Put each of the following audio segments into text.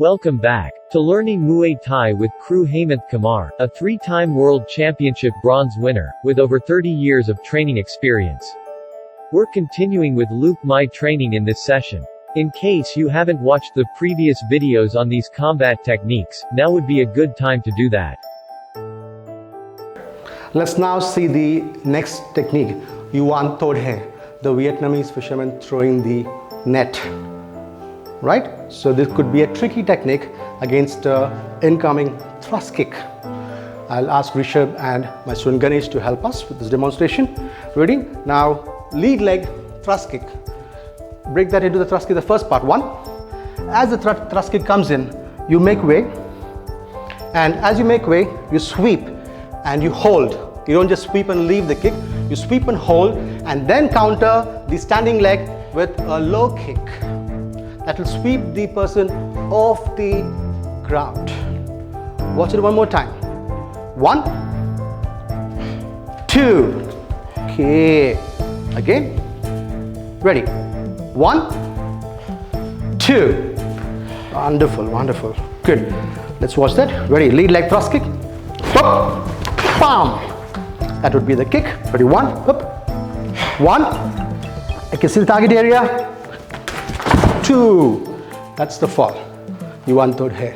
Welcome back to learning Muay Thai with Kru Hemanth Kumar, a 3-time World Championship bronze winner, with over 30 years of training experience. We're continuing with Luk Mai training in this session. In case you haven't watched the previous videos on these combat techniques, now would be a good time to do that. Let's now see the next technique, Yuan Thod Hae, the Vietnamese fisherman throwing the net. Right? So this could be a tricky technique against incoming thrust kick. I'll ask Rishabh and my student Ganesh to help us with this demonstration. Ready? Now, lead leg thrust kick. Break that into the thrust kick, the first part. 1. As the thrust kick comes in, you make way. And as you make way, you sweep and you hold. You don't just sweep and leave the kick. You sweep and hold and then counter the standing leg with a low kick. That will sweep the person off the ground. Watch it one more time. 1, 2. Okay. Again. Ready. 1, 2. Wonderful, wonderful. Good. Let's watch that. Ready. Lead leg thrust kick. Up. Bam. That would be the kick. Ready. 1. Up. 1. I can see the target area. 2. That's the fall. Yuan Thod Hae.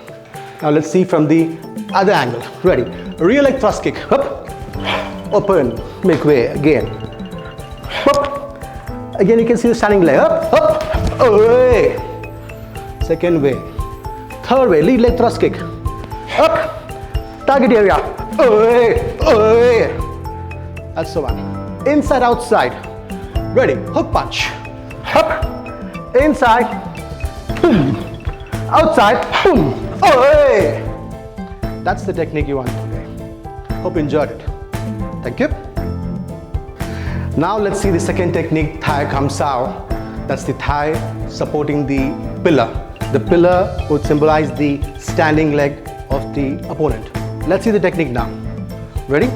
Now let's see from the other angle. Ready. Rear leg thrust kick. Up. Open. Make way again. Up. Again you can see the standing leg. Up. Up. Away. Second way. Third way. Lead leg thrust kick. Up. Target area. Away. Away. That's the one. Inside, outside. Ready. Hook punch. Up. Inside, boom, outside, boom, away. That's the technique you want today. Hope you enjoyed it. Thank you. Now let's see the second technique, Thaye Kham Sao. That's the thigh supporting the pillar. The pillar would symbolize the standing leg of the opponent. Let's see the technique now. Ready?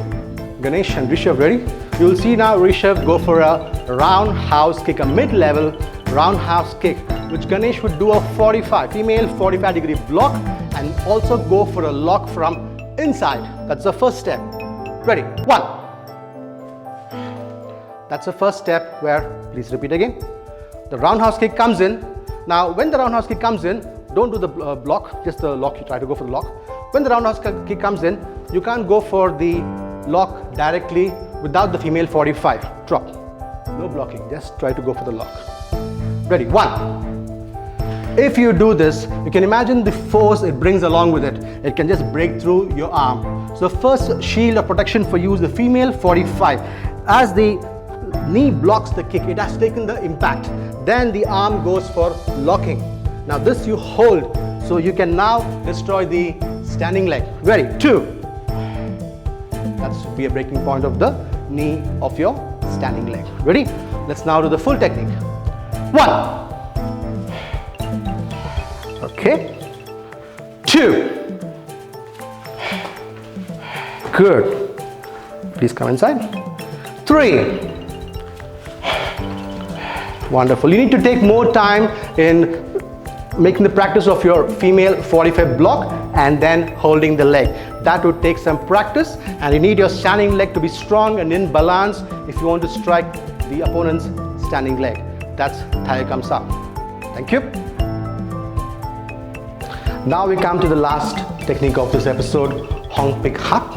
Ganesh and Rishabh, ready? You will see now Rishabh go for a roundhouse kick, a mid-level roundhouse kick, which Ganesh would do a 45, female 45-degree block, and also go for a lock from inside. That's the first step. Ready? 1. That's the first step where, please repeat again. The roundhouse kick comes in. Now, when the roundhouse kick comes in, don't do the block, just the lock. You try to go for the lock. When the roundhouse kick comes in, you can't go for the lock directly without the female 45. Drop. No blocking, just try to go for the lock. Ready? 1. If you do this, you can imagine the force it brings along with it. It can just break through your arm. So the first shield of protection for you is the female 45. As the knee blocks the kick, it has taken the impact. Then the arm goes for locking. Now this you hold, so you can now destroy the standing leg. Ready? 2. That should be a breaking point of the knee of your standing leg. Ready? Let's now do the full technique. 1. Okay. 2. Good. Please come inside. 3. Wonderful. You need to take more time in making the practice of your female 45 block and then holding the leg. That would take some practice, and you need your standing leg to be strong and in balance if you want to strike the opponent's standing leg. That's Thaye Kham Sao. Thank you. Now we come to the last technique of this episode, Hong Pik Hap,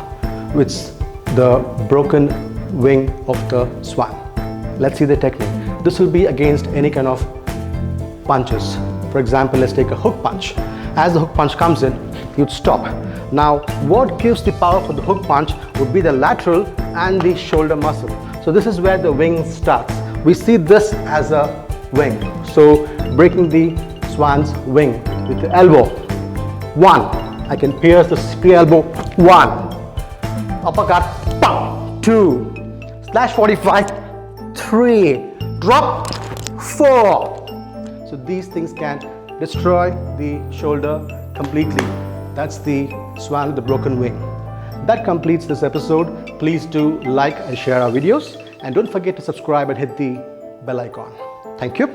which is the broken wing of the swan. Let's see the technique. This will be against any kind of punches. For example, let's take a hook punch. As the hook punch comes in, you'd stop. Now, what gives the power for the hook punch would be the lateral and the shoulder muscle. So this is where the wing starts. We see this as a wing. So breaking the swan's wing with the elbow. 1. I can pierce the spear elbow. 1. Uppercut. Pow. 2. Slash 45. 3. Drop. 4. So these things can destroy the shoulder completely. That's the swan with the broken wing. That completes this episode. Please do like and share our videos. And don't forget to subscribe and hit the bell icon. Thank you.